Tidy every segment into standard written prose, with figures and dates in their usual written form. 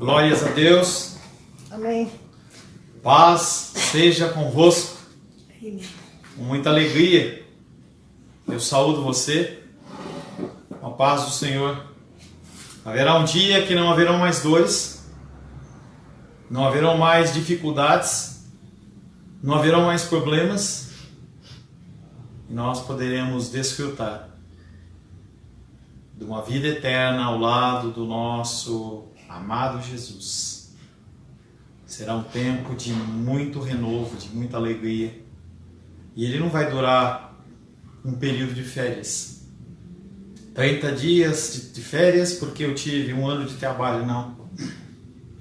Glórias a Deus. Amém. Paz seja convosco. Amém. Com muita alegria, eu saúdo você com a paz do Senhor. Haverá um dia que não haverão mais dores, não haverão mais dificuldades, não haverão mais problemas, e nós poderemos desfrutar de uma vida eterna ao lado do nosso amado Jesus. Será um tempo de muito renovo, de muita alegria. E ele não vai durar um período de férias. 30 dias de férias porque eu tive um ano de trabalho, não.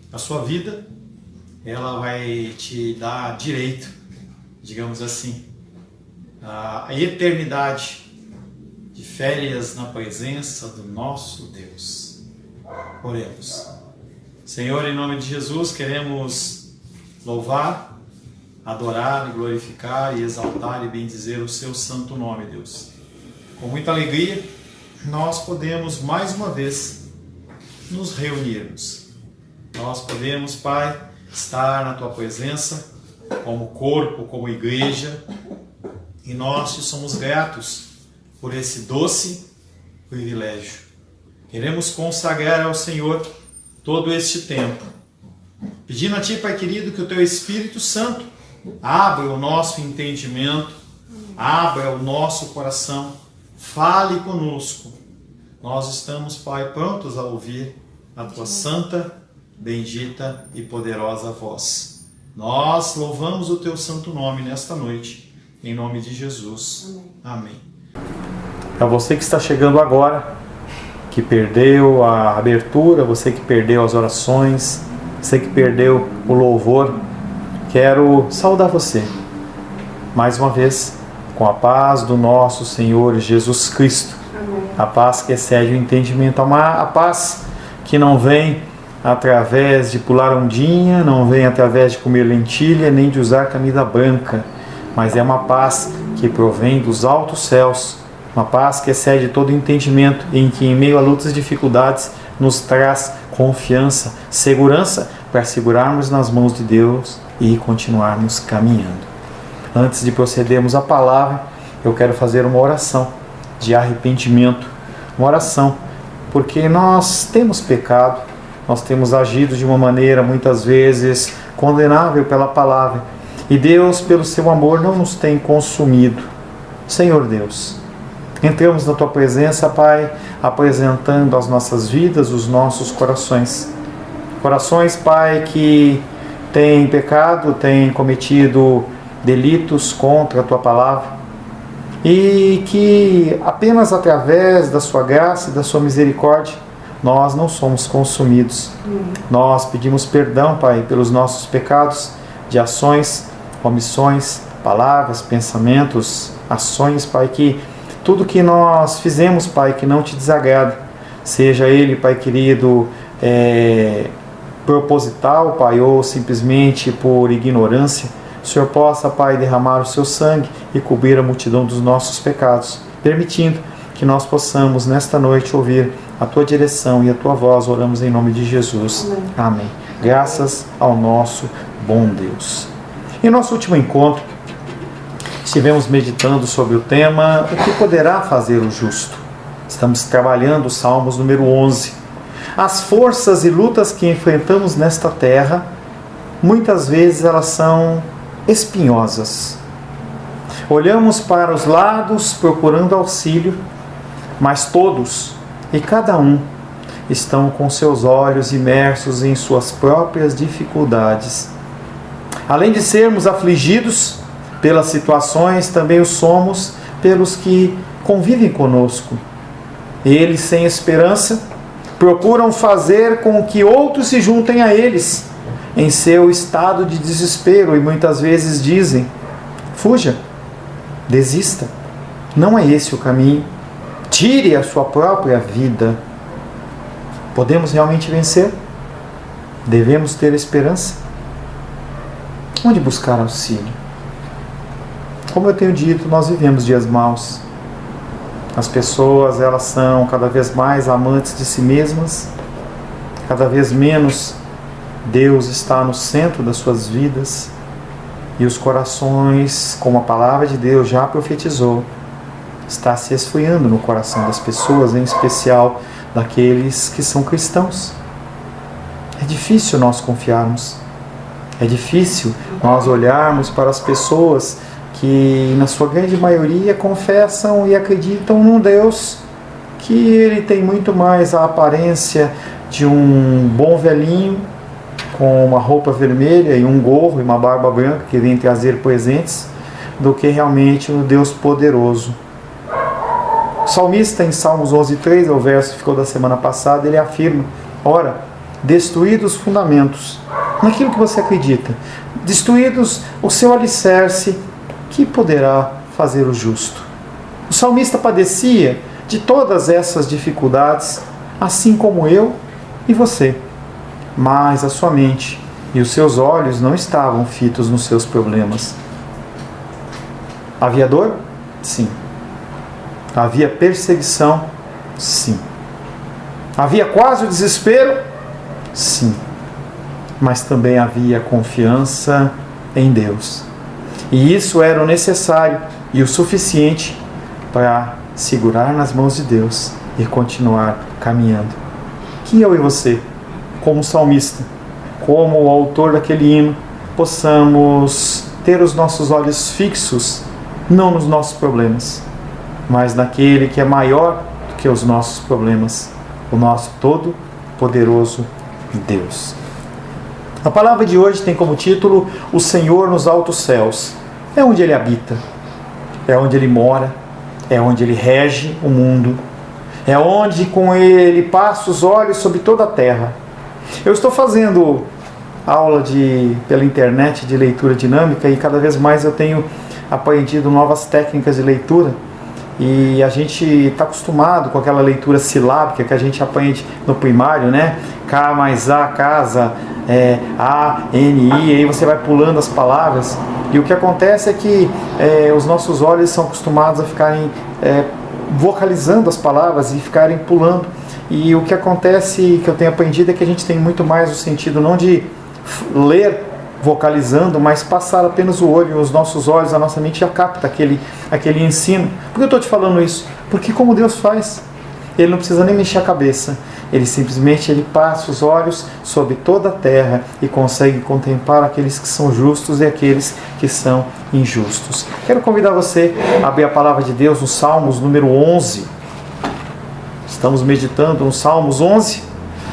A sua vida, ela vai te dar direito, digamos assim, a eternidade de férias na presença do nosso Deus. Oremos. Senhor, em nome de Jesus, queremos louvar, adorar, e glorificar e exaltar e bendizer o seu santo nome, Deus. Com muita alegria, nós podemos mais uma vez nos reunirmos. Nós podemos, Pai, estar na tua presença como corpo, como igreja, e nós te somos gratos por esse doce privilégio. Queremos consagrar ao Senhor todo este tempo, pedindo a Ti, Pai querido, que o Teu Espírito Santo abra o nosso entendimento, abra o nosso coração, fale conosco. Nós estamos, Pai, prontos a ouvir a Tua santa, bendita e poderosa voz. Nós louvamos o Teu santo nome nesta noite, em nome de Jesus. Amém. Para você que está chegando agora, que perdeu a abertura, você que perdeu as orações, você que perdeu o louvor, quero saudar você, mais uma vez, com a paz do nosso Senhor Jesus Cristo. Amém. A paz que excede o entendimento, a paz que não vem através de pular ondinha, não vem através de comer lentilha, nem de usar camisa branca, mas é uma paz que provém dos altos céus, uma paz que excede todo entendimento, em que em meio a lutas e dificuldades nos traz confiança, segurança para segurarmos nas mãos de Deus e continuarmos caminhando. Antes de procedermos à palavra, eu quero fazer uma oração de arrependimento, uma oração, porque nós temos pecado, nós temos agido de uma maneira muitas vezes condenável pela palavra, e Deus, pelo seu amor, não nos tem consumido. Senhor Deus, entramos na Tua presença, Pai, apresentando as nossas vidas, os nossos corações. Corações, Pai, que têm pecado, têm cometido delitos contra a Tua palavra, e que apenas através da Sua graça e da Sua misericórdia nós não somos consumidos. Nós pedimos perdão, Pai, pelos nossos pecados de ações, omissões, palavras, pensamentos, ações, Pai, que tudo que nós fizemos, Pai, que não Te desagrada, seja ele, Pai querido, proposital, Pai, ou simplesmente por ignorância, o Senhor possa, Pai, derramar o Seu sangue e cobrir a multidão dos nossos pecados, permitindo que nós possamos, nesta noite, ouvir a Tua direção e a Tua voz. Oramos em nome de Jesus. Amém. Amém. Graças ao nosso bom Deus. Em nosso último encontro, estivemos meditando sobre o tema O que poderá fazer o justo? Estamos trabalhando o Salmos número 11. As forças e lutas que enfrentamos nesta terra, muitas vezes elas são espinhosas. Olhamos para os lados procurando auxílio, mas todos e cada um estão com seus olhos imersos em suas próprias dificuldades. Além de sermos afligidos pelas situações, também o somos pelos que convivem conosco. Eles, sem esperança, procuram fazer com que outros se juntem a eles em seu estado de desespero e muitas vezes dizem: fuja, desista, não é esse o caminho, tire a sua própria vida. Podemos realmente vencer? Devemos ter esperança? Onde buscar auxílio? Como eu tenho dito, nós vivemos dias maus. As pessoas, elas são cada vez mais amantes de si mesmas, cada vez menos Deus está no centro das suas vidas e os corações, como a palavra de Deus já profetizou, está se esfriando no coração das pessoas, em especial daqueles que são cristãos. É difícil nós confiarmos. É difícil nós olharmos para as pessoas que, na sua grande maioria, confessam e acreditam num Deus que ele tem muito mais a aparência de um bom velhinho com uma roupa vermelha e um gorro e uma barba branca que vem trazer presentes, do que realmente um Deus poderoso. O salmista, em Salmos 11:3, é o verso que ficou da semana passada, ele afirma: ora, destruídos os fundamentos, naquilo que você acredita, destruídos o seu alicerce, que poderá fazer o justo? O salmista padecia de todas essas dificuldades, assim como eu e você, mas a sua mente e os seus olhos não estavam fitos nos seus problemas. Havia dor? Sim. Havia perseguição? Sim. Havia quase o desespero? Sim. Mas também havia confiança em Deus. E isso era o necessário e o suficiente para segurar nas mãos de Deus e continuar caminhando. Que eu e você, como salmista, como o autor daquele hino, possamos ter os nossos olhos fixos não nos nossos problemas, mas naquele que é maior do que os nossos problemas, o nosso todo-poderoso Deus. A palavra de hoje tem como título O Senhor nos altos céus. É onde Ele habita, é onde Ele mora, é onde Ele rege o mundo, é onde com Ele passa os olhos sobre toda a terra. Eu estou fazendo aula pela internet de leitura dinâmica e cada vez mais eu tenho aprendido novas técnicas de leitura. E a gente está acostumado com aquela leitura silábica que a gente aprende no primário, né? K mais A, casa, A, N, I, aí você vai pulando as palavras. E o que acontece é que os nossos olhos são acostumados a ficarem vocalizando as palavras e ficarem pulando. E o que acontece, que eu tenho aprendido, é que a gente tem muito mais o sentido não de ler vocalizando, mas passar apenas o olho, os nossos olhos, a nossa mente já capta aquele ensino. Por que eu estou te falando isso? Porque como Deus faz, Ele não precisa nem mexer a cabeça, Ele simplesmente passa os olhos sobre toda a terra e consegue contemplar aqueles que são justos e aqueles que são injustos. Quero convidar você a abrir a palavra de Deus no Salmos número 11. Estamos meditando no Salmos 11.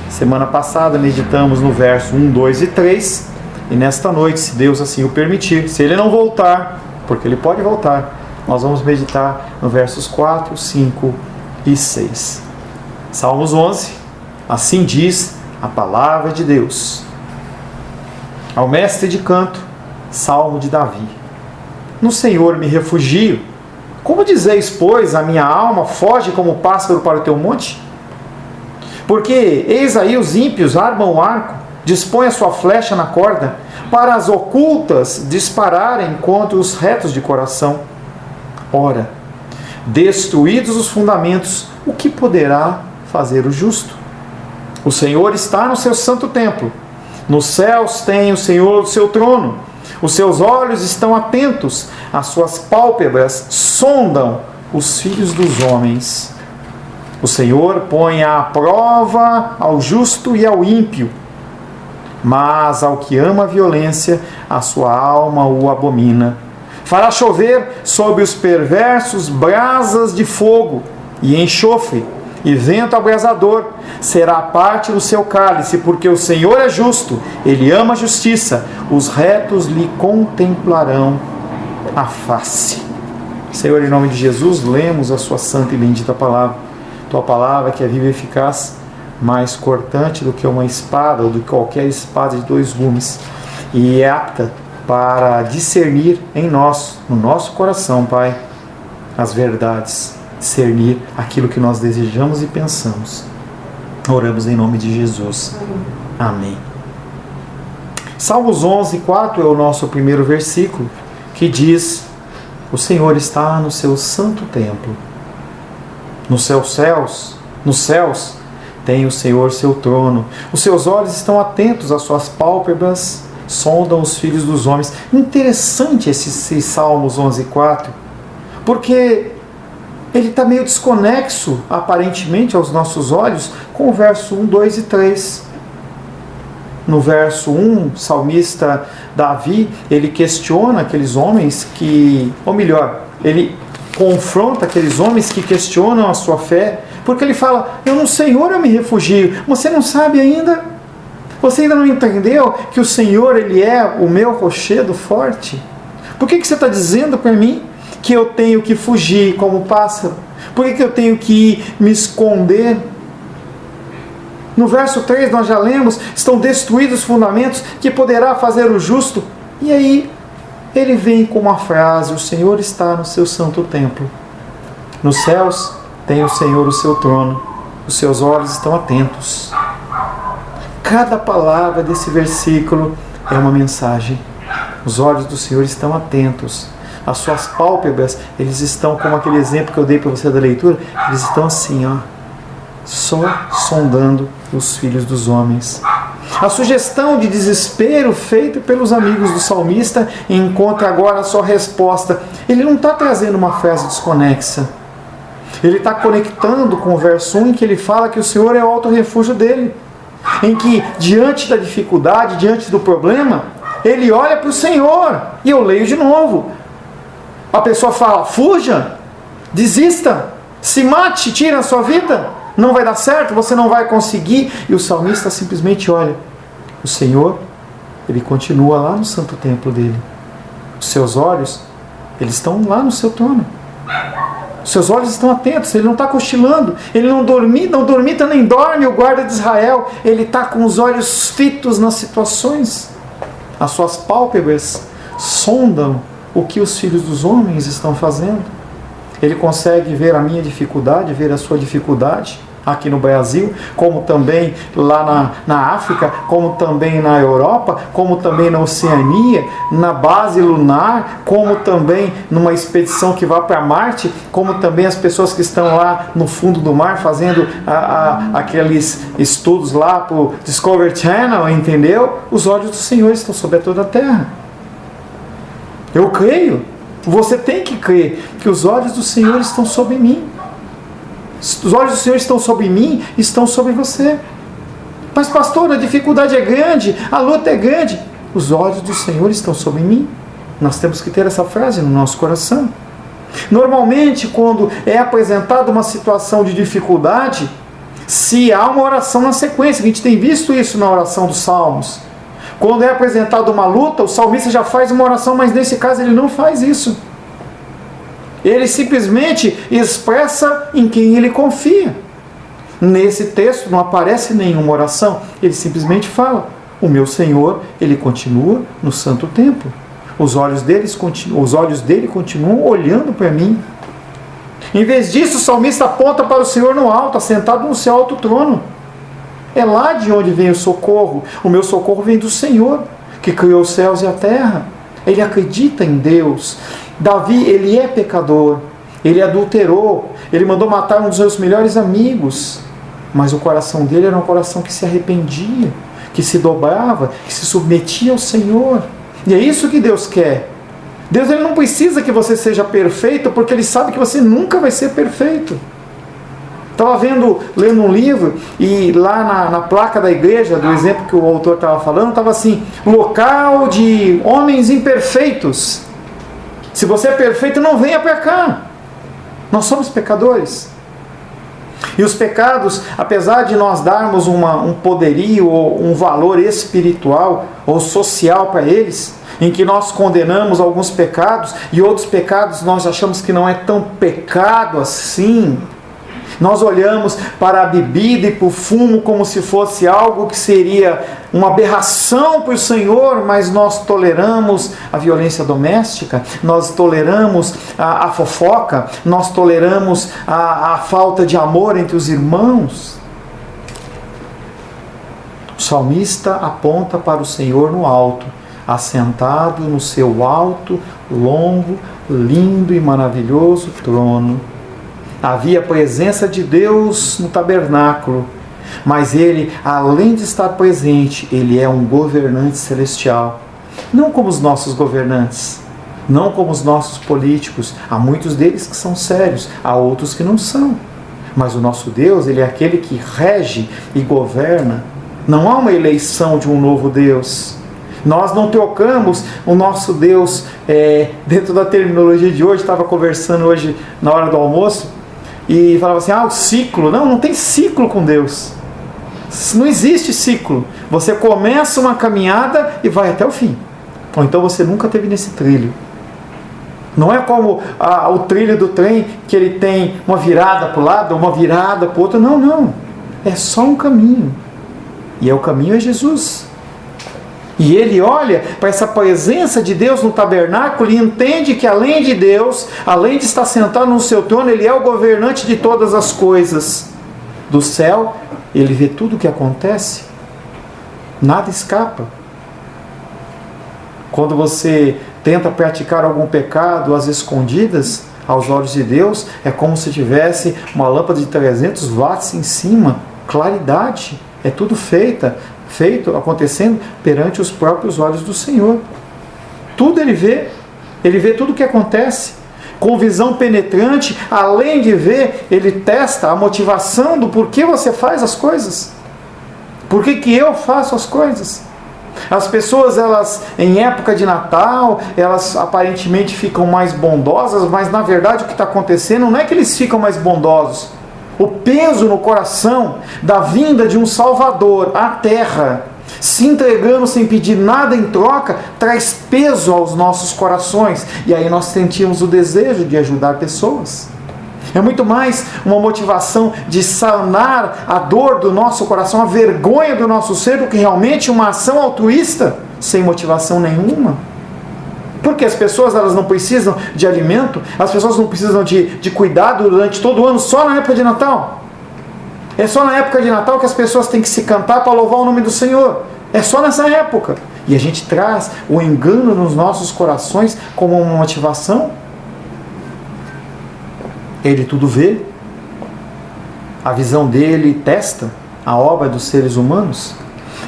Semana passada meditamos no verso 1, 2 e 3. E nesta noite, se Deus assim o permitir, se Ele não voltar, porque Ele pode voltar, nós vamos meditar no versos 4, 5 e 6. Salmos 11, assim diz a palavra de Deus. Ao mestre de canto, Salmo de Davi. No Senhor me refugio. Como dizeis, pois, a minha alma foge como pássaro para o teu monte? Porque eis aí os ímpios armam o arco, dispõe a sua flecha na corda, para as ocultas dispararem contra os retos de coração. Ora, destruídos os fundamentos, o que poderá fazer o justo? O Senhor está no seu santo templo. Nos céus tem o Senhor o seu trono. Os seus olhos estão atentos, as suas pálpebras sondam os filhos dos homens. O Senhor põe à prova ao justo e ao ímpio, mas ao que ama a violência, a sua alma o abomina. Fará chover sobre os perversos brasas de fogo e enxofre, e vento abrasador será a parte do seu cálice, porque o Senhor é justo, Ele ama a justiça, os retos lhe contemplarão a face. Senhor, em nome de Jesus, lemos a sua santa e bendita palavra, tua palavra que é viva e eficaz, mais cortante do que uma espada ou do que qualquer espada de dois gumes, e é apta para discernir em nós, no nosso coração, Pai, as verdades, discernir aquilo que nós desejamos e pensamos. Oramos em nome de Jesus. Amém. Salmos 11, 4 é o nosso primeiro versículo, que diz: o Senhor está no seu santo templo. Nos céus tem o Senhor seu trono. Os seus olhos estão atentos, as suas pálpebras sondam os filhos dos homens. Interessante esses Salmos 11:4, porque ele está meio desconexo, aparentemente, aos nossos olhos, com o verso 1, 2 e 3. No verso 1, o salmista Davi, ele questiona aqueles homens que, ou melhor, ele confronta aqueles homens que questionam a sua fé, porque ele fala: eu no Senhor eu me refugio. Você não sabe ainda? Você ainda não entendeu que o Senhor, Ele é o meu rochedo forte? Por que você está dizendo para mim que eu tenho que fugir como pássaro? Por que eu tenho que me esconder? No verso 3 nós já lemos: estão destruídos os fundamentos, que poderá fazer o justo? E aí ele vem com uma frase: o Senhor está no seu santo templo. Nos céus tem o Senhor o seu trono, os seus olhos estão atentos. Cada palavra desse versículo é uma mensagem. Os olhos do Senhor estão atentos. As suas pálpebras, eles estão, como aquele exemplo que eu dei para você da leitura, eles estão assim, ó, só sondando os filhos dos homens. A sugestão de desespero feita pelos amigos do salmista encontra agora a sua resposta. Ele não está trazendo uma frase desconexa. Ele está conectando com o verso 1, em que ele fala que o Senhor é o alto refúgio dele. Em que, diante da dificuldade, diante do problema, ele olha para o Senhor. E eu leio de novo. A pessoa fala: fuja, desista, se mate, tire a sua vida, não vai dar certo, você não vai conseguir. E o salmista simplesmente olha. O Senhor, Ele continua lá no santo templo dele. Os seus olhos, eles estão lá no seu trono. Os seus olhos estão atentos, ele não está cochilando, ele não dormita nem dorme o guarda de Israel, ele está com os olhos fitos nas situações. As suas pálpebras sondam o que os filhos dos homens estão fazendo. Ele consegue ver a minha dificuldade, ver a sua dificuldade aqui no Brasil, como também lá na África, como também na Europa, como também na Oceania, na base lunar, como também numa expedição que vai para Marte, como também as pessoas que estão lá no fundo do mar fazendo aqueles estudos lá para o Discovery Channel, entendeu? Os olhos do Senhor estão sobre toda a terra. Eu creio, você tem que crer que os olhos do Senhor estão sobre mim. Os olhos do Senhor estão sobre mim, estão sobre você. Mas pastor, a dificuldade é grande, a luta é grande. Os olhos do Senhor estão sobre mim. Nós temos que ter essa frase no nosso coração. Normalmente, quando é apresentada uma situação de dificuldade, se há uma oração na sequência, a gente tem visto isso na oração dos Salmos. Quando é apresentada uma luta, o salmista já faz uma oração, mas nesse caso ele não faz isso. Ele simplesmente expressa em quem ele confia. Nesse texto não aparece nenhuma oração. Ele simplesmente fala: o meu Senhor, Ele continua no santo templo. Os olhos dele continuam olhando para mim. Em vez disso, o salmista aponta para o Senhor no alto, assentado no seu alto trono. É lá de onde vem o socorro. O meu socorro vem do Senhor, que criou os céus e a terra. Ele acredita em Deus. Davi, ele é pecador, ele adulterou, ele mandou matar um dos seus melhores amigos, mas o coração dele era um coração que se arrependia, que se dobrava, que se submetia ao Senhor. E é isso que Deus quer. Deus, ele não precisa que você seja perfeito, porque Ele sabe que você nunca vai ser perfeito. Estava lendo um livro, e lá na placa da igreja, do exemplo que o autor estava falando, estava assim: local de homens imperfeitos. Se você é perfeito, não venha para cá. Nós somos pecadores. E os pecados, apesar de nós darmos um poderio ou um valor espiritual ou social para eles, em que nós condenamos alguns pecados e outros pecados nós achamos que não é tão pecado assim. Nós olhamos para a bebida e para o fumo como se fosse algo que seria uma aberração para o Senhor, mas nós toleramos a violência doméstica, nós toleramos a fofoca, nós toleramos a falta de amor entre os irmãos. O salmista aponta para o Senhor no alto, assentado no seu alto, longo, lindo e maravilhoso trono. Havia a presença de Deus no tabernáculo. Mas Ele, além de estar presente, Ele é um governante celestial. Não como os nossos governantes, não como os nossos políticos. Há muitos deles que são sérios, há outros que não são. Mas o nosso Deus, Ele é aquele que rege e governa. Não há uma eleição de um novo Deus. Nós não trocamos o nosso Deus dentro da terminologia de hoje. Estava conversando hoje na hora do almoço e falava assim, o ciclo. Não tem ciclo com Deus. Não existe ciclo. Você começa uma caminhada e vai até o fim. Ou então você nunca teve nesse trilho. Não é como o trilho do trem, que ele tem uma virada para o lado, uma virada para o outro. Não. É só um caminho. E o caminho é Jesus. E ele olha para essa presença de Deus no tabernáculo e entende que além de Deus, além de estar sentado no seu trono, Ele é o governante de todas as coisas. Do céu, Ele vê tudo o que acontece. Nada escapa. Quando você tenta praticar algum pecado às escondidas, aos olhos de Deus, é como se tivesse uma lâmpada de 300 watts em cima. Claridade. É tudo feito, acontecendo perante os próprios olhos do Senhor. Tudo Ele vê tudo o que acontece. Com visão penetrante, além de ver, Ele testa a motivação do porquê você faz as coisas. Por que eu faço as coisas? As pessoas, elas, em época de Natal, elas aparentemente ficam mais bondosas, mas na verdade o que está acontecendo não é que eles ficam mais bondosos. O peso no coração da vinda de um Salvador à Terra, se entregando sem pedir nada em troca, traz peso aos nossos corações. E aí nós sentimos o desejo de ajudar pessoas. É muito mais uma motivação de sanar a dor do nosso coração, a vergonha do nosso ser, do que realmente uma ação altruísta, sem motivação nenhuma. Porque as pessoas, elas não precisam de alimento, as pessoas não precisam de cuidado durante todo o ano, só na época de Natal. É só na época de Natal que as pessoas têm que se cantar para louvar o nome do Senhor. É só nessa época. E a gente traz o engano nos nossos corações como uma motivação. Ele tudo vê. A visão dele testa a obra dos seres humanos.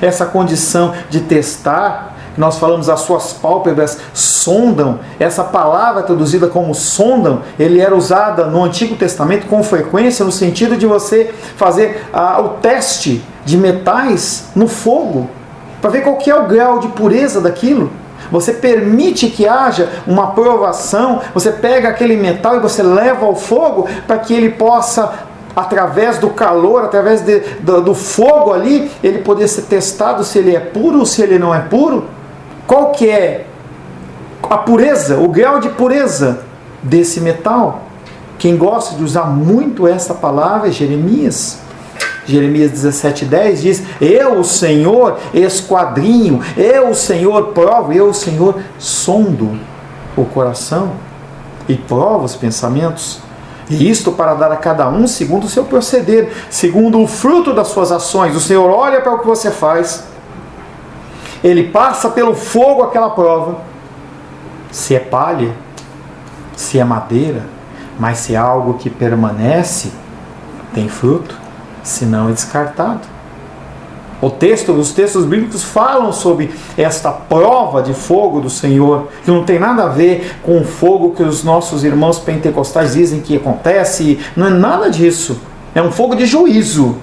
Essa condição de testar, nós falamos, as suas pálpebras sondam. Essa palavra traduzida como sondam, ele era usada no Antigo Testamento com frequência no sentido de você fazer o teste de metais no fogo, para ver qual que é o grau de pureza daquilo. Você permite que haja uma provação, você pega aquele metal e você leva ao fogo para que ele possa, através do calor, através do fogo ali, ele poder ser testado se ele é puro ou se ele não é puro. Qual que é a pureza, o grau de pureza desse metal? Quem gosta de usar muito essa palavra é Jeremias. Jeremias 17:10 diz: eu, o Senhor, esquadrinho, eu, o Senhor, provo, eu, o Senhor, sondo o coração e provo os pensamentos. E isto para dar a cada um segundo o seu proceder, segundo o fruto das suas ações. O Senhor olha para o que você faz, Ele passa pelo fogo aquela prova, se é palha, se é madeira, mas se é algo que permanece, tem fruto, se não é descartado. Os textos bíblicos falam sobre esta prova de fogo do Senhor, que não tem nada a ver com o fogo que os nossos irmãos pentecostais dizem que acontece. Não é nada disso. É um fogo de juízo.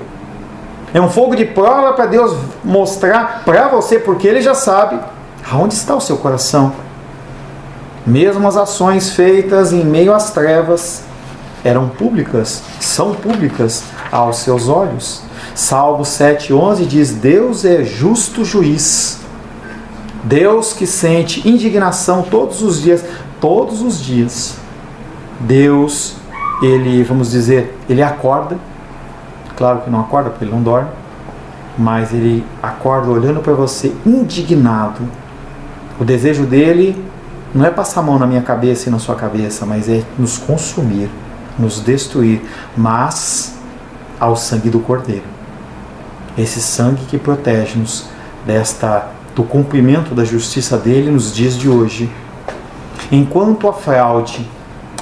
É um fogo de prova para Deus mostrar para você, porque Ele já sabe aonde está o seu coração. Mesmo as ações feitas em meio às trevas eram públicas, são públicas aos seus olhos. Salmo 7:11 diz: Deus é justo juiz. Deus que sente indignação todos os dias. Todos os dias. Deus, Ele, vamos dizer, Ele acorda. Claro que não acorda, porque Ele não dorme. Mas Ele acorda olhando para você indignado. O desejo dEle não é passar a mão na minha cabeça e na sua cabeça, mas é nos consumir, nos destruir, mas ao sangue do Cordeiro. Esse sangue que protege-nos do cumprimento da justiça dele nos dias de hoje. Enquanto a fraude,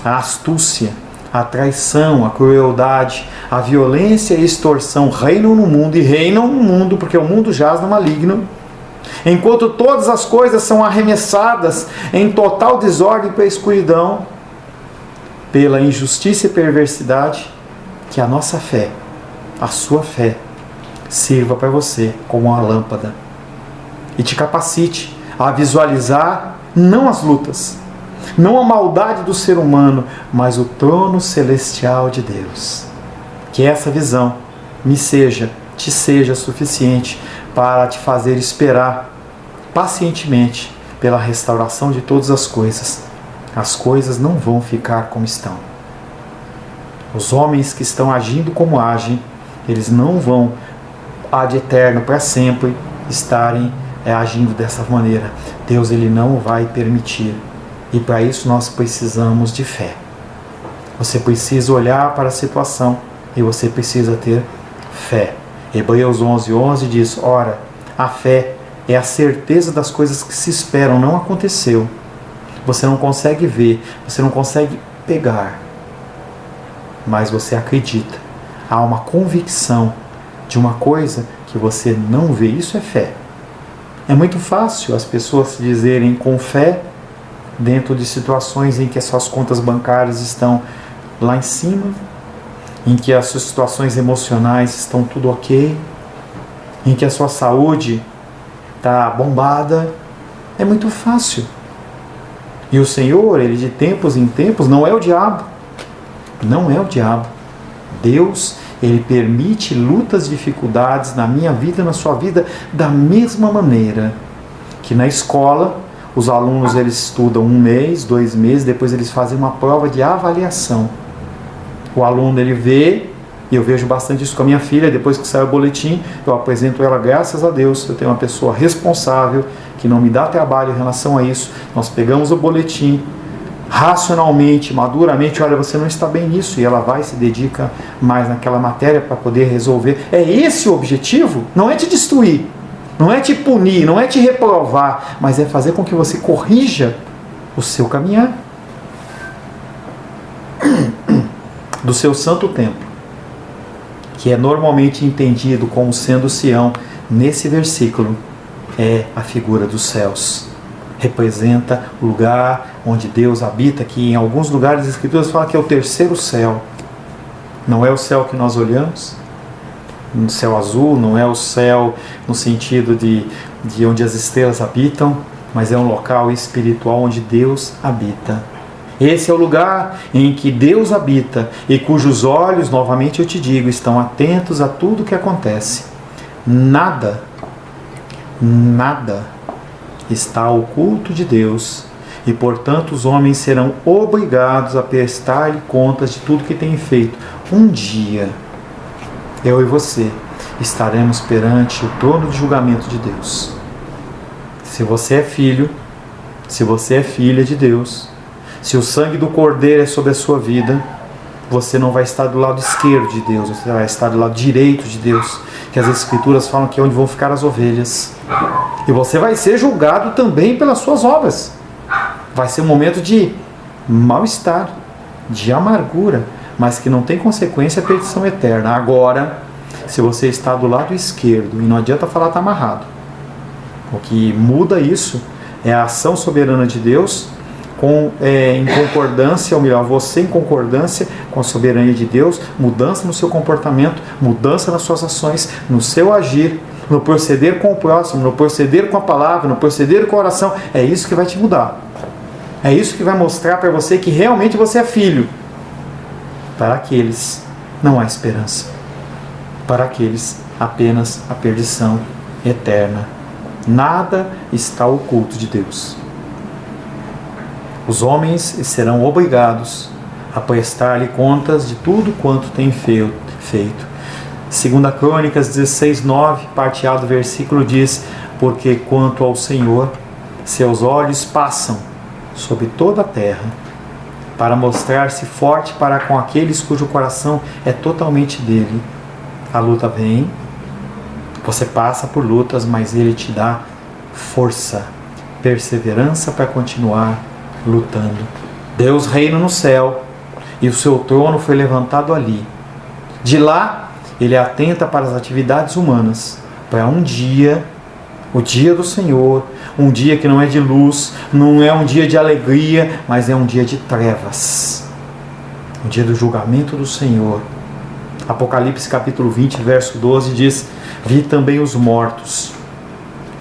a astúcia, a traição, a crueldade, a violência e a extorsão reinam no mundo, e reinam no mundo porque o mundo jaz no maligno, enquanto todas as coisas são arremessadas em total desordem para a escuridão, pela injustiça e perversidade, que a nossa fé, a sua fé, sirva para você como uma lâmpada e te capacite a visualizar não as lutas, não a maldade do ser humano, mas o trono celestial de Deus. Que essa visão te seja suficiente para te fazer esperar pacientemente pela restauração de todas as coisas. As coisas não vão ficar como estão. Os homens que estão agindo como agem, eles não vão ad eterno, para sempre, estarem agindo dessa maneira. Deus, ele não vai permitir. E para isso nós precisamos de fé. Você precisa olhar para a situação e você precisa ter fé. Hebreus 11:11 diz: ora, a fé é a certeza das coisas que se esperam, não aconteceu. Você não consegue ver, você não consegue pegar, mas você acredita. Há uma convicção de uma coisa que você não vê. Isso é fé. É muito fácil as pessoas se dizerem com fé dentro de situações em que as suas contas bancárias estão lá em cima, em que as suas situações emocionais estão tudo ok, em que a sua saúde está bombada. É muito fácil. E o Senhor, ele de tempos em tempos, não é o diabo. Não é o diabo. Deus, ele permite lutas, dificuldades na minha vida, na sua vida, da mesma maneira que na escola os alunos eles estudam 1 mês, 2 meses, depois eles fazem uma prova de avaliação. O aluno ele vê, e eu vejo bastante isso com a minha filha, depois que sai o boletim, eu apresento ela, graças a Deus, eu tenho uma pessoa responsável, que não me dá trabalho em relação a isso. Nós pegamos o boletim, racionalmente, maduramente, olha, você não está bem nisso, e ela vai e se dedica mais naquela matéria para poder resolver. É esse o objetivo? Não é te destruir, não é te punir, não é te reprovar, mas é fazer com que você corrija o seu caminhar do seu santo templo, que é normalmente entendido como sendo Sião. Nesse versículo é a figura dos céus, representa o lugar onde Deus habita, que em alguns lugares das Escrituras fala que é o terceiro céu. Não é o céu que nós olhamos, no céu azul, não é o céu no sentido de onde as estrelas habitam, mas é um local espiritual onde Deus habita. Esse é o lugar em que Deus habita e cujos olhos, novamente eu te digo, estão atentos a tudo o que acontece. Nada está oculto de Deus, e portanto os homens serão obrigados a prestar-lhe contas de tudo que têm feito. Um dia, eu e você estaremos perante o trono de julgamento de Deus. Se você é filho, se você é filha de Deus, se o sangue do Cordeiro é sobre a sua vida, você não vai estar do lado esquerdo de Deus, você vai estar do lado direito de Deus, que as Escrituras falam que é onde vão ficar as ovelhas. E você vai ser julgado também pelas suas obras. Vai ser um momento de mal-estar, de amargura, mas que não tem consequência a perdição eterna. Agora, se você está do lado esquerdo, e não adianta falar está amarrado, o que muda isso é a ação soberana de Deus em concordância, ou melhor, você em concordância com a soberania de Deus, mudança no seu comportamento, mudança nas suas ações, no seu agir, no proceder com o próximo, no proceder com a palavra, no proceder com a oração. É isso que vai te mudar. É isso que vai mostrar para você que realmente você é filho. Para aqueles não há esperança. Para aqueles apenas a perdição eterna. Nada está oculto de Deus. Os homens serão obrigados a prestar-lhe contas de tudo quanto têm feito. 2 Crônicas 16:9, parte A do versículo diz: porque quanto ao Senhor, seus olhos passam sobre toda a terra, para mostrar-se forte para com aqueles cujo coração é totalmente dele. A luta vem, você passa por lutas, mas ele te dá força, perseverança para continuar lutando. Deus reina no céu, e o seu trono foi levantado ali. De lá, ele atenta para as atividades humanas, para um dia, o dia do Senhor, um dia que não é de luz, não é um dia de alegria, mas é um dia de trevas, o dia do julgamento do Senhor. Apocalipse capítulo 20, verso 12 diz: vi também os mortos,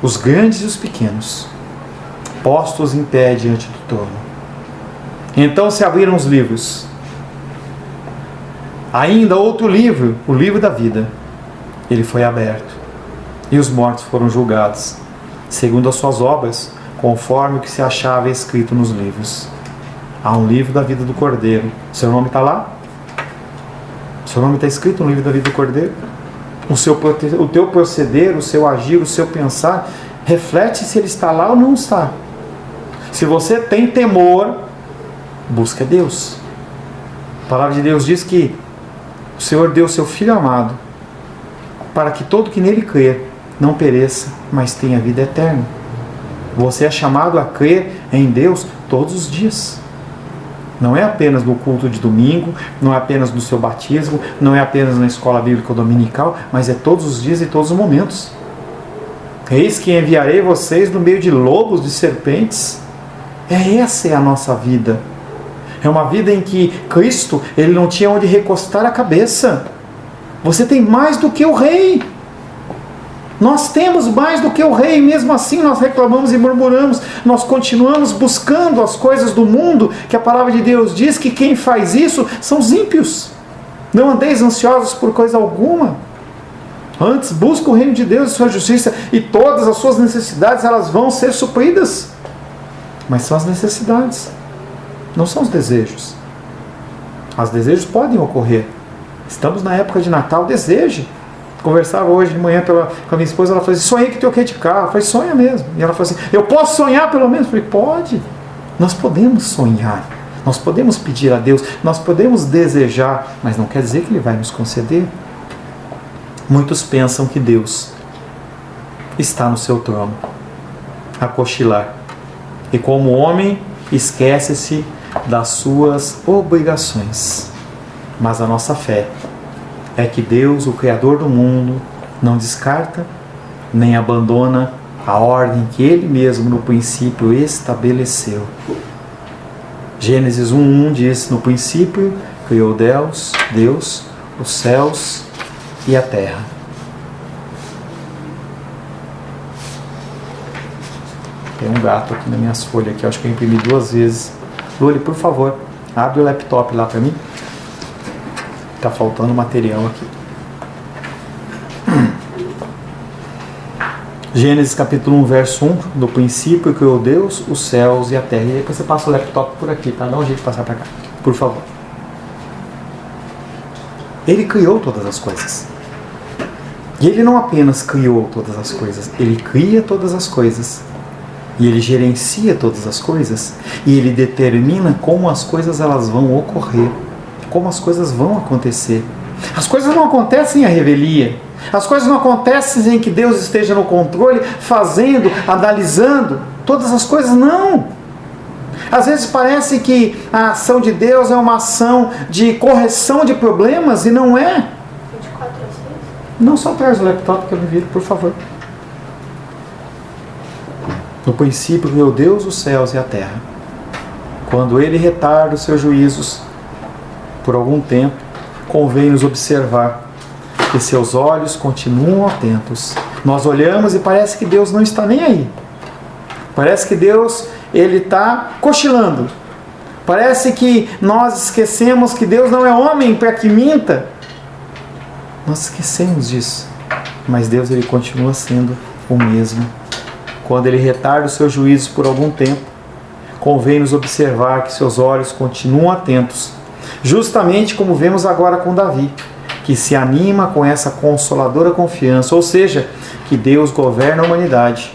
os grandes e os pequenos, postos em pé diante do trono. Então se abriram os livros. Ainda outro livro, o livro da vida, ele foi aberto. E os mortos foram julgados, segundo as suas obras, conforme o que se achava escrito nos livros. Há um livro da vida do Cordeiro. Seu nome está lá? Seu nome está escrito no livro da vida do Cordeiro? O teu proceder, o seu agir, o seu pensar, reflete se ele está lá ou não está. Se você tem temor, busca Deus. A palavra de Deus diz que o Senhor deu o seu Filho amado para que todo que nele crer não pereça, mas tenha vida eterna. Você é chamado a crer em Deus todos os dias. Não é apenas no culto de domingo, não é apenas no seu batismo, não é apenas na escola bíblica dominical, mas é todos os dias e todos os momentos. Eis que enviarei vocês no meio de lobos, de serpentes. Essa é a nossa vida. É uma vida em que Cristo, ele não tinha onde recostar a cabeça. Você tem mais do que o rei. Nós temos mais do que o rei, mesmo assim nós reclamamos e murmuramos. Nós continuamos buscando as coisas do mundo, que a palavra de Deus diz que quem faz isso são os ímpios. Não andeis ansiosos por coisa alguma. Antes, busca o reino de Deus e sua justiça, e todas as suas necessidades elas vão ser supridas. Mas são as necessidades, não são os desejos. Os desejos podem ocorrer. Estamos na época de Natal, deseje. Conversava hoje de manhã com a minha esposa, ela falou assim: sonhei que troquei de carro. Eu falei: sonha mesmo. E ela falou assim: eu posso sonhar pelo menos? Eu falei: pode. Nós podemos sonhar, nós podemos pedir a Deus, nós podemos desejar, mas não quer dizer que Ele vai nos conceder. Muitos pensam que Deus está no seu trono, a cochilar, e como homem esquece-se das suas obrigações. Mas a nossa fé é que Deus, o Criador do mundo, não descarta nem abandona a ordem que Ele mesmo no princípio estabeleceu. Gênesis 1:1 diz: no princípio criou Deus os céus e a terra. Tem um gato aqui nas minhas folhas, que eu acho que eu imprimi 2 vezes. Luli, por favor, abre o laptop lá para mim. Está faltando material aqui. Gênesis capítulo 1, verso 1. No princípio criou Deus os céus e a terra. E aí você passa o laptop por aqui, tá? Dá um jeito de passar para cá, por favor. Ele criou todas as coisas. E Ele não apenas criou todas as coisas, Ele cria todas as coisas. E Ele gerencia todas as coisas. E Ele determina como as coisas elas vão ocorrer, como as coisas vão acontecer. As coisas não acontecem à revelia. As coisas não acontecem em que Deus esteja no controle, fazendo, analisando. Todas as coisas não. Às vezes parece que a ação de Deus é uma ação de correção de problemas, e não é. 24 às 6? Não, só traz o laptop que eu me viro, por favor. No princípio criou Deus os céus e a terra. Quando Ele retarda os seus juízos por algum tempo, convém nos observar que seus olhos continuam atentos. Nós olhamos e parece que Deus não está nem aí. Parece que Deus, Ele está cochilando. Parece que nós esquecemos que Deus não é homem para que minta. Nós esquecemos disso. Mas Deus, Ele continua sendo o mesmo. Quando Ele retarda os seus juízos por algum tempo, convém nos observar que seus olhos continuam atentos. Justamente como vemos agora com Davi, que se anima com essa consoladora confiança, ou seja, que Deus governa a humanidade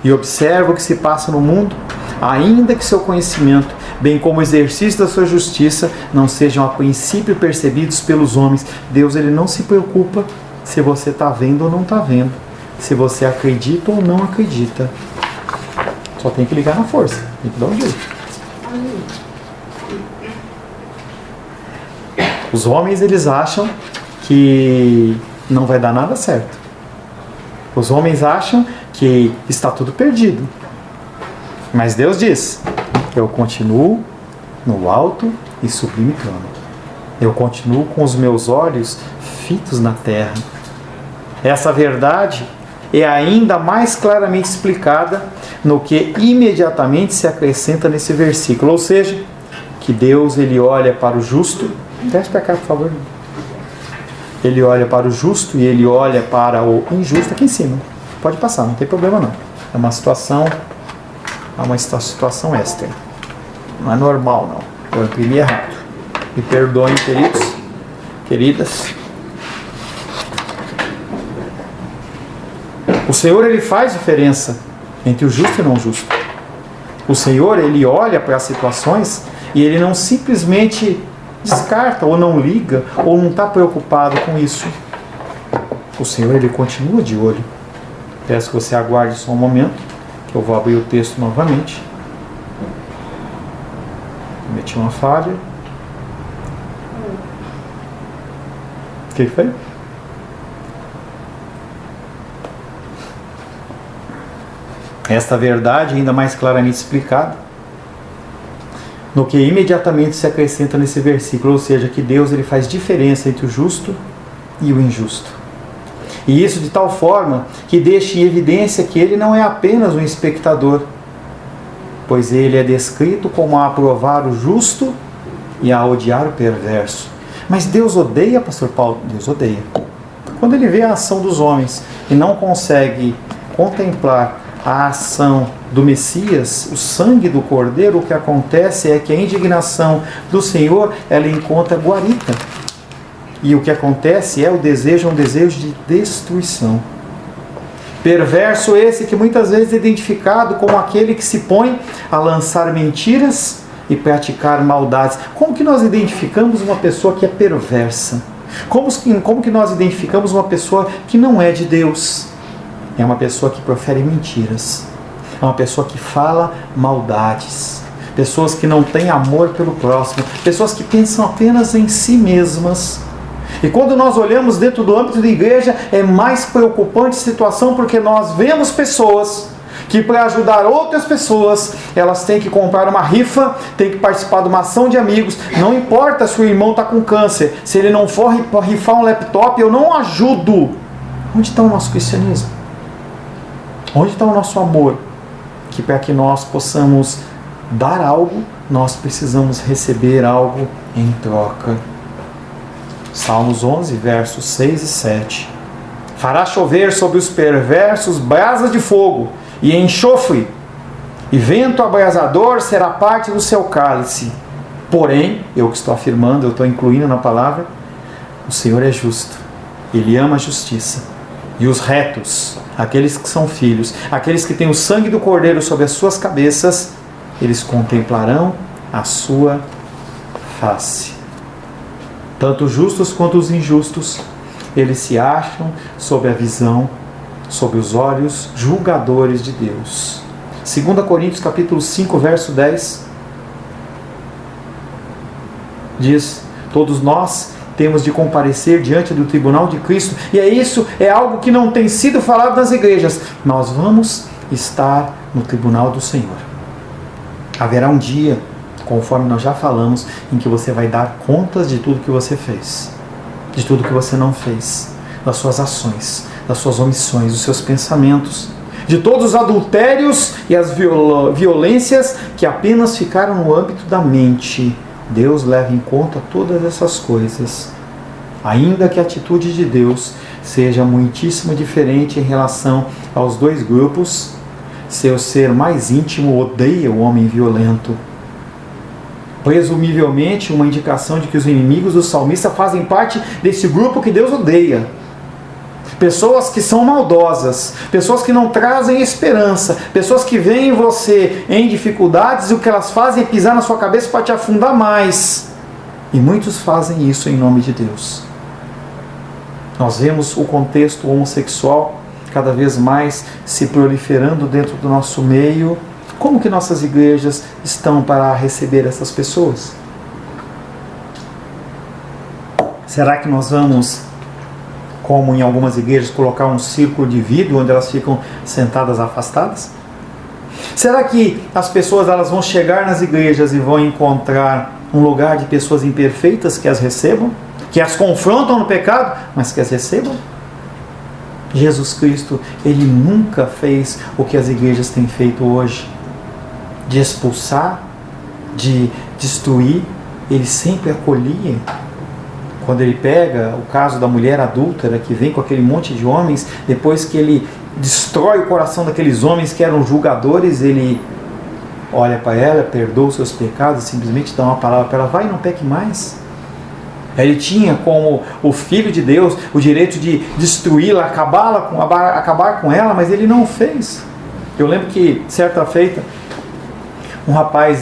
e observa o que se passa no mundo, ainda que seu conhecimento, bem como o exercício da sua justiça, não sejam a princípio percebidos pelos homens. Deus, Ele não se preocupa se você está vendo ou não está vendo, se você acredita ou não acredita. Só tem que ligar na força, tem que dar um jeito. Os homens, eles acham que não vai dar nada certo. Os homens acham que está tudo perdido. Mas Deus diz: eu continuo no alto e sublime trono. Eu continuo com os meus olhos fitos na terra. Essa verdade é ainda mais claramente explicada no que imediatamente se acrescenta nesse versículo. Ou seja, que Deus, ele olha para o justo. Desce para cá, por favor. Ele olha para o justo e ele olha para o injusto aqui em cima. Pode passar, não tem problema não. É uma situação extra. Não é normal não. Eu imprimi errado. Me perdoem, queridos, queridas. O Senhor, ele faz diferença entre o justo e o não justo. O Senhor, ele olha para as situações e ele não simplesmente descarta, ou não liga, ou não está preocupado com isso. O Senhor, ele continua de olho. Peço que você aguarde só um momento, que eu vou abrir o texto novamente. Cometi uma falha. O que foi? Esta verdade ainda mais claramente explicada no que imediatamente se acrescenta nesse versículo, ou seja, que Deus, ele faz diferença entre o justo e o injusto. E isso de tal forma que deixa em evidência que ele não é apenas um espectador, pois ele é descrito como a aprovar o justo e a odiar o perverso. Mas Deus odeia, pastor Paulo? Deus odeia. Quando ele vê a ação dos homens e não consegue contemplar a ação do Messias, o sangue do Cordeiro, o que acontece é que a indignação do Senhor, ela encontra guarita. E o que acontece é um desejo de destruição. Perverso esse que muitas vezes é identificado como aquele que se põe a lançar mentiras e praticar maldades. Como que nós identificamos uma pessoa que é perversa? Como que nós identificamos uma pessoa que não é de Deus? É uma pessoa que profere mentiras. É uma pessoa que fala maldades. Pessoas que não têm amor pelo próximo. Pessoas que pensam apenas em si mesmas. E quando nós olhamos dentro do âmbito da igreja, é mais preocupante a situação, porque nós vemos pessoas que, para ajudar outras pessoas, elas têm que comprar uma rifa, têm que participar de uma ação de amigos. Não importa se o irmão está com câncer, se ele não for rifar um laptop, eu não ajudo. Onde está o nosso cristianismo? Onde está o nosso amor? Que para que nós possamos dar algo, nós precisamos receber algo em troca. Salmos 11, versos 6 e 7. Fará chover sobre os perversos brasas de fogo e enxofre, e vento abrasador será parte do seu cálice. Porém, eu que estou afirmando, eu estou incluindo na palavra, o Senhor é justo, Ele ama a justiça. E os retos, aqueles que são filhos, aqueles que têm o sangue do Cordeiro sobre as suas cabeças, eles contemplarão a sua face. Tanto os justos quanto os injustos, eles se acham sob a visão, sob os olhos julgadores de Deus. 2 Coríntios capítulo 5, verso 10, diz: todos nós temos de comparecer diante do tribunal de Cristo. E isso é algo que não tem sido falado nas igrejas. Nós vamos estar no tribunal do Senhor. Haverá um dia, conforme nós já falamos, em que você vai dar contas de tudo que você fez, de tudo que você não fez, das suas ações, das suas omissões, dos seus pensamentos, de todos os adultérios e as violências que apenas ficaram no âmbito da mente. Deus leva em conta todas essas coisas, ainda que a atitude de Deus seja muitíssimo diferente em relação aos dois grupos. Seu ser mais íntimo odeia o homem violento. Presumivelmente, uma indicação de que os inimigos do salmista fazem parte desse grupo que Deus odeia. Pessoas que são maldosas, pessoas que não trazem esperança, pessoas que veem você em dificuldades e o que elas fazem é pisar na sua cabeça para te afundar mais. E muitos fazem isso em nome de Deus. Nós vemos o contexto homossexual cada vez mais se proliferando dentro do nosso meio. Como que nossas igrejas estão para receber essas pessoas? Será que nós vamos, como em algumas igrejas, colocar um círculo de vidro onde elas ficam sentadas afastadas? Será que as pessoas elas vão chegar nas igrejas e vão encontrar um lugar de pessoas imperfeitas que as recebam? Que as confrontam no pecado, mas que as recebam? Jesus Cristo, Ele nunca fez o que as igrejas têm feito hoje, de expulsar, de destruir. Ele sempre acolhia. Quando Ele pega o caso da mulher adúltera, que vem com aquele monte de homens, depois que Ele destrói o coração daqueles homens que eram julgadores, Ele olha para ela, perdoa os seus pecados, simplesmente dá uma palavra para ela: vai e não peque mais. Ele tinha como o Filho de Deus o direito de destruí-la, acabar com ela, mas Ele não o fez. Eu lembro que, certa feita, um rapaz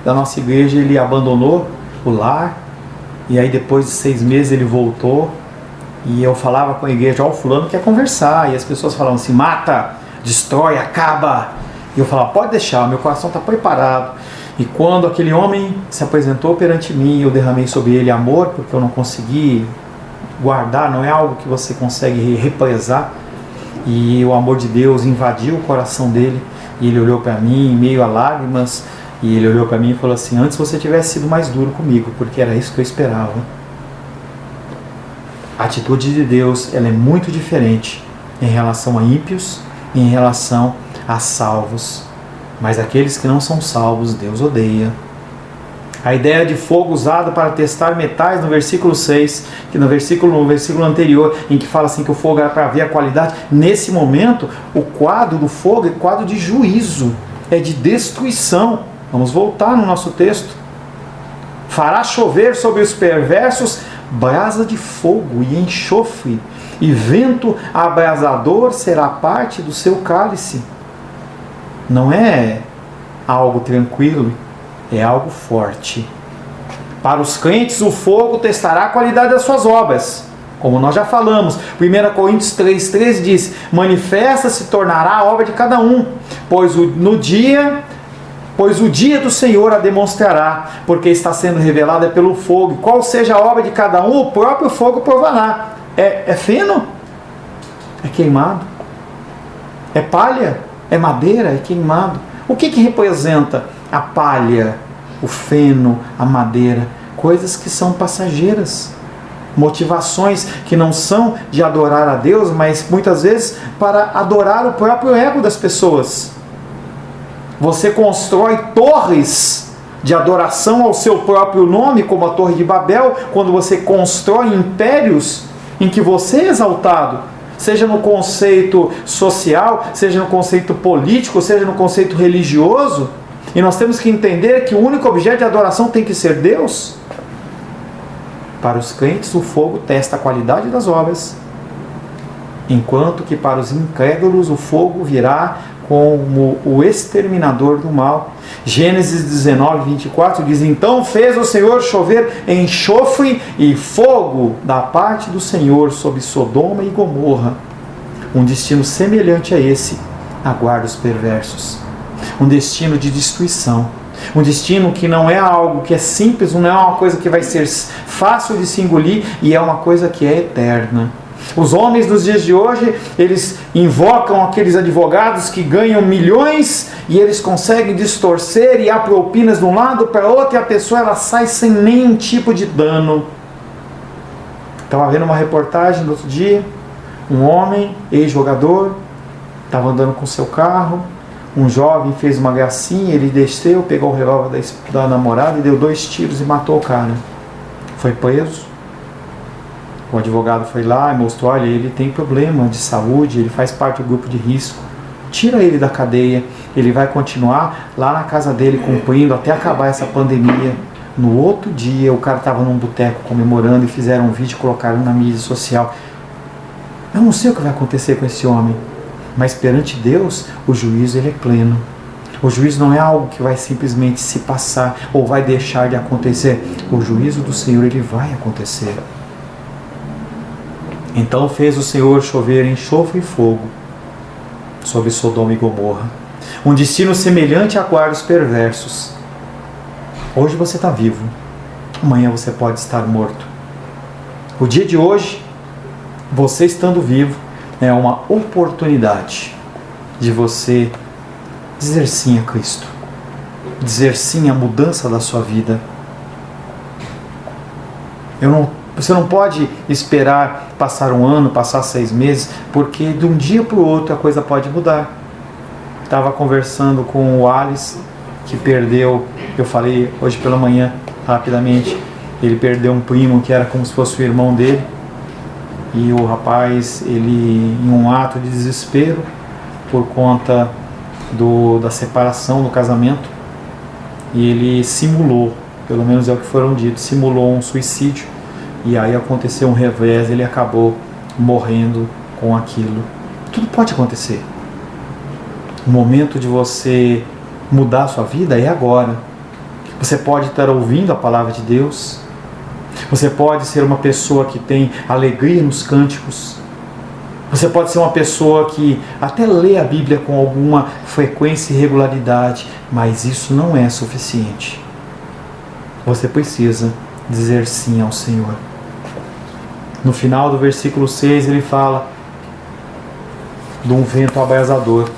da nossa igreja, ele abandonou o lar, e aí depois de 6 meses ele voltou, e eu falava com a igreja: ó, o fulano quer conversar, e as pessoas falavam assim: mata, destrói, acaba. E eu falava: pode deixar, meu coração está preparado. E quando aquele homem se apresentou perante mim, eu derramei sobre ele amor, porque eu não consegui guardar, não é algo que você consegue represar. E o amor de Deus invadiu o coração dele, e ele olhou para mim, em meio a lágrimas, e ele olhou para mim e falou assim: antes você tivesse sido mais duro comigo, porque era isso que eu esperava. A atitude de Deus, ela é muito diferente em relação a ímpios e em relação a salvos. Mas aqueles que não são salvos, Deus odeia. A ideia de fogo usada para testar metais no versículo 6, que no versículo anterior, em que fala assim que o fogo era para ver a qualidade, nesse momento, o quadro do fogo é quadro de juízo, é de destruição. Vamos voltar no nosso texto. Fará chover sobre os perversos brasa de fogo e enxofre, e vento abrasador será parte do seu cálice. Não é algo tranquilo, é algo forte. Para os crentes, o fogo testará a qualidade das suas obras. Como nós já falamos, 1 Coríntios 3,13 diz: manifesta se tornará a obra de cada um, pois o dia do Senhor a demonstrará, porque está sendo revelada pelo fogo. Qual seja a obra de cada um, o próprio fogo provará. É feno? É queimado? É palha? É madeira? É queimado? O que representa a palha, o feno, a madeira? Coisas que são passageiras. Motivações que não são de adorar a Deus, mas muitas vezes para adorar o próprio ego das pessoas. Você constrói torres de adoração ao seu próprio nome, como a Torre de Babel, quando você constrói impérios em que você é exaltado. Seja no conceito social, seja no conceito político, seja no conceito religioso. E nós temos que entender que o único objeto de adoração tem que ser Deus. Para os crentes, o fogo testa a qualidade das obras, enquanto que para os incrédulos o fogo virá como o exterminador do mal. Gênesis 19:24 diz: então fez o Senhor chover enxofre e fogo da parte do Senhor sobre Sodoma e Gomorra. Um destino semelhante a esse aguarda os perversos. Um destino de destruição. Um destino que não é algo que é simples, não é uma coisa que vai ser fácil de se engolir, e é uma coisa que é eterna. Os homens dos dias de hoje, eles invocam aqueles advogados que ganham milhões e eles conseguem distorcer e há propinas de um lado para outro, e a pessoa ela sai sem nenhum tipo de dano. Estava vendo uma reportagem no outro dia, um homem, ex-jogador, estava andando com seu carro, um jovem fez uma gracinha, ele desceu, pegou o revólver da namorada e deu 2 tiros e matou o cara. Foi preso. O advogado foi lá e mostrou: olha, ele tem problema de saúde, ele faz parte do grupo de risco. Tira ele da cadeia, ele vai continuar lá na casa dele cumprindo até acabar essa pandemia. No outro dia, o cara estava num boteco comemorando e fizeram um vídeo e colocaram na mídia social. Eu não sei o que vai acontecer com esse homem, mas perante Deus, o juízo ele é pleno. O juízo não é algo que vai simplesmente se passar ou vai deixar de acontecer. O juízo do Senhor ele vai acontecer. Então fez o Senhor chover enxofre e fogo sobre Sodoma e Gomorra. Um destino semelhante aguarda os perversos. Hoje você está vivo, amanhã você pode estar morto. O dia de hoje, você estando vivo, é uma oportunidade de você dizer sim a Cristo, dizer sim à mudança da sua vida. Você não pode esperar passar um ano, passar 6 meses, porque de um dia para o outro a coisa pode mudar. Estava conversando com o Alice, que perdeu, eu falei hoje pela manhã, rapidamente, ele perdeu um primo que era como se fosse o irmão dele, e o rapaz, ele, em um ato de desespero, por conta da separação, do casamento, e ele simulou, pelo menos é o que foram dito, simulou um suicídio, e aí aconteceu um revés, ele acabou morrendo com aquilo. Tudo pode acontecer. O momento de você mudar a sua vida é agora. Você pode estar ouvindo a palavra de Deus, você pode ser uma pessoa que tem alegria nos cânticos, você pode ser uma pessoa que até lê a Bíblia com alguma frequência e regularidade, mas isso não é suficiente. Você precisa dizer sim ao Senhor. No final do versículo 6 ele fala de um vento abrasador,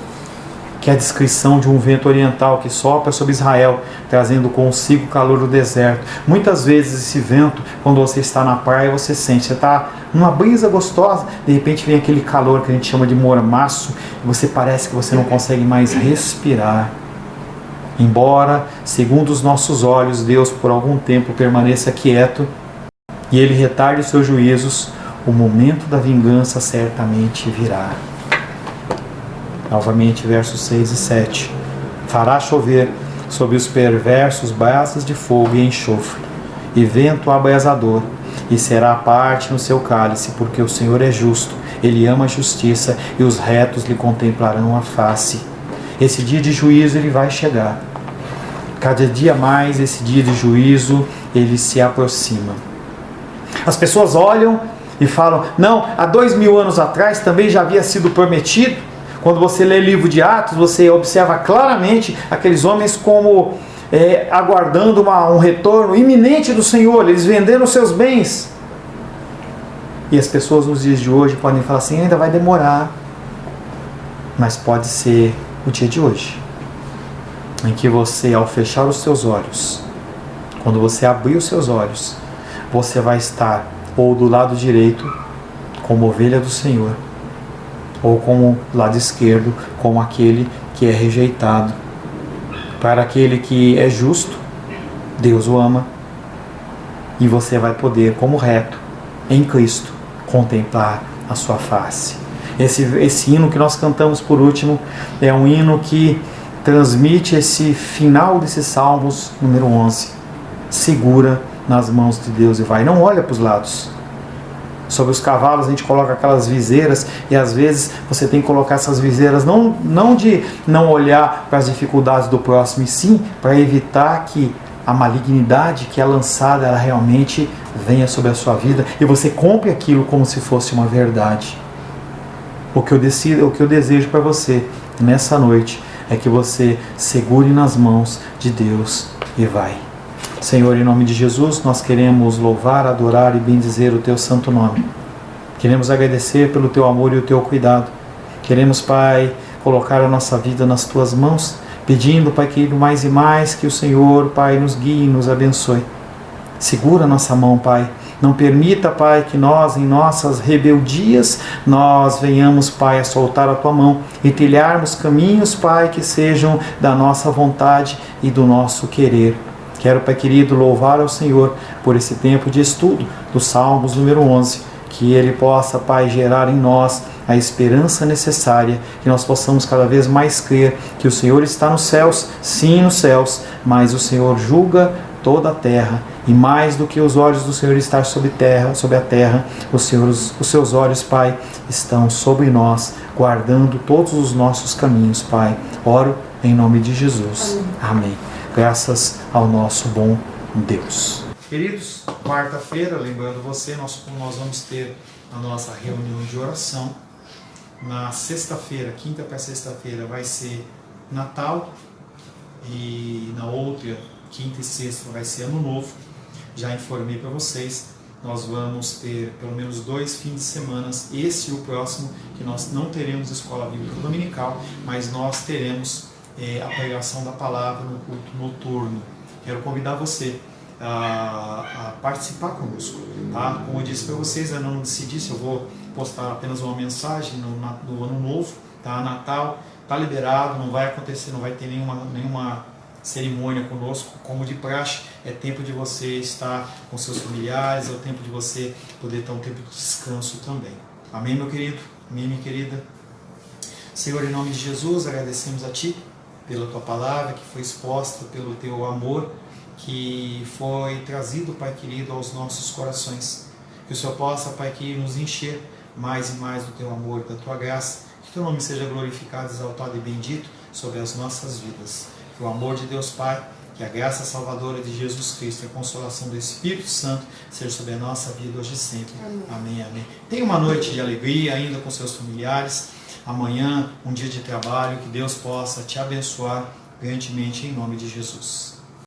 que é a descrição de um vento oriental que sopra sobre Israel, trazendo consigo o calor do deserto. Muitas vezes esse vento, quando você está na praia, você sente, você está numa brisa gostosa, de repente vem aquele calor que a gente chama de mormaço, e você parece que você não consegue mais respirar. Embora, segundo os nossos olhos, Deus por algum tempo permaneça quieto, e Ele retarde os seus juízos, o momento da vingança certamente virá. Novamente, versos 6 e 7. Fará chover sobre os perversos brasas de fogo e enxofre, e vento abrasador, e será a parte no seu cálice, porque o Senhor é justo, Ele ama a justiça, e os retos lhe contemplarão a face. Esse dia de juízo ele vai chegar. Cada dia mais esse dia de juízo ele se aproxima. As pessoas olham e falam, não, há 2000 anos atrás também já havia sido prometido. Quando você lê o livro de Atos, você observa claramente aqueles homens como aguardando um retorno iminente do Senhor, eles vendendo seus bens. E as pessoas nos dias de hoje podem falar assim, ainda vai demorar, mas pode ser o dia de hoje, em que você, ao fechar os seus olhos, quando você abrir os seus olhos, você vai estar ou do lado direito, como ovelha do Senhor, ou como lado esquerdo, como aquele que é rejeitado. Para aquele que é justo, Deus o ama, e você vai poder, como reto, em Cristo, contemplar a sua face. Esse hino que nós cantamos por último é um hino que transmite esse final desses Salmos, número 11. Segura nas mãos de Deus e vai. Não olha para os lados. Sobre os cavalos a gente coloca aquelas viseiras e às vezes você tem que colocar essas viseiras não de não olhar para as dificuldades do próximo, e sim para evitar que a malignidade que é lançada ela realmente venha sobre a sua vida e você compre aquilo como se fosse uma verdade. O que eu desejo para você nessa noite é que você segure nas mãos de Deus e vai. Senhor, em nome de Jesus, nós queremos louvar, adorar e bendizer o Teu santo nome. Queremos agradecer pelo Teu amor e o Teu cuidado. Queremos, Pai, colocar a nossa vida nas Tuas mãos, pedindo, Pai querido, mais e mais que o Senhor, Pai, nos guie e nos abençoe. Segura a nossa mão, Pai. Não permita, Pai, que nós, em nossas rebeldias, nós venhamos, Pai, a soltar a Tua mão e trilharmos caminhos, Pai, que sejam da nossa vontade e do nosso querer. Quero, Pai querido, louvar ao Senhor por esse tempo de estudo dos Salmos número 11, que Ele possa, Pai, gerar em nós a esperança necessária, que nós possamos cada vez mais crer que o Senhor está nos céus, sim nos céus, mas o Senhor julga toda a terra, e mais do que os olhos do Senhor estar sobre a terra, os seus olhos, Pai, estão sobre nós, guardando todos os nossos caminhos, Pai. Oro em nome de Jesus. Amém. Graças ao nosso bom Deus. Queridos, quarta-feira, lembrando você, nós vamos ter a nossa reunião de oração. Na sexta-feira, quinta para sexta-feira, vai ser Natal. E na outra, quinta e sexta, vai ser Ano Novo. Já informei para vocês. nós vamos ter pelo menos 2 fins de semana, esse e o próximo, que nós não teremos escola bíblica dominical, mas nós teremos a pregação da palavra no culto noturno. Quero convidar você a participar conosco, tá? Como eu disse para vocês, eu não decidi se eu vou postar apenas uma mensagem no ano novo, tá? Natal está liberado, não vai acontecer, não vai ter nenhuma cerimônia conosco, como de praxe. É tempo de você estar com seus familiares, é o tempo de você poder ter um tempo de descanso também. Amém, meu querido? Amém, minha querida? Senhor, em nome de Jesus, agradecemos a Ti pela Tua palavra que foi exposta, pelo Teu amor que foi trazido, Pai querido, aos nossos corações. Que o Senhor possa, Pai querido, nos encher mais e mais do Teu amor e da Tua graça. Que Teu nome seja glorificado, exaltado e bendito sobre as nossas vidas. Que o amor de Deus Pai, que a graça salvadora de Jesus Cristo e a consolação do Espírito Santo seja sobre a nossa vida hoje e sempre. Amém, amém. Tenha uma noite de alegria ainda com seus familiares. Amanhã, um dia de trabalho. Que Deus possa te abençoar grandemente em nome de Jesus.